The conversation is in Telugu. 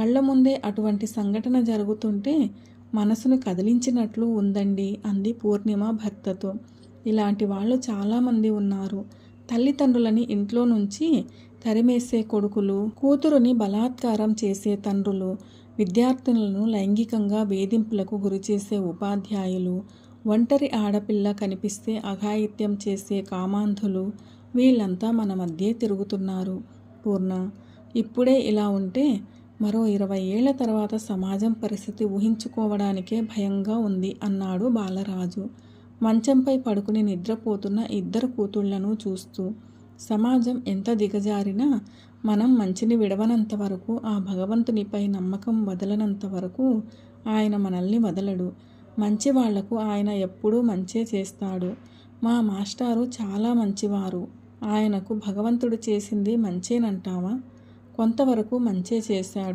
కళ్ళ ముందే అటువంటి సంఘటన జరుగుతుంటే మనసును కదిలించినట్లు ఉందండి అంది పూర్ణిమ భర్తతో. ఇలాంటి వాళ్ళు చాలామంది ఉన్నారు. తల్లిదండ్రులని ఇంట్లో నుంచి తరిమేసే కొడుకులు, కూతురుని బలాత్కారం చేసే తండ్రులు, విద్యార్థులను లైంగికంగా వేధింపులకు గురిచేసే ఉపాధ్యాయులు, ఒంటరి ఆడపిల్ల కనిపిస్తే అఘాయిత్యం చేసే కామాంధులు, వీళ్ళంతా మన మధ్యే తిరుగుతున్నారు పూర్ణ. ఇప్పుడే ఇలా ఉంటే మరో 20 ఏళ్ల తర్వాత సమాజం పరిస్థితి ఊహించుకోవడానికే భయంగా ఉంది అన్నాడు బాలరాజు మంచంపై పడుకుని నిద్రపోతున్న ఇద్దరు కూతుళ్లను చూస్తూ. సమాజం ఎంత దిగజారినా మనం మంచిని విడవనంత వరకు, ఆ భగవంతునిపై నమ్మకం వదలనంత వరకు ఆయన మనల్ని వదలడు. మంచి వాళ్లకు ఆయన ఎప్పుడూ మంచే చేస్తాడు. మా మాస్టారు చాలా మంచివారు. ఆయనకు భగవంతుడు చేసింది మంచేనంటావా? కొంతవరకు మంచే చేశాడు.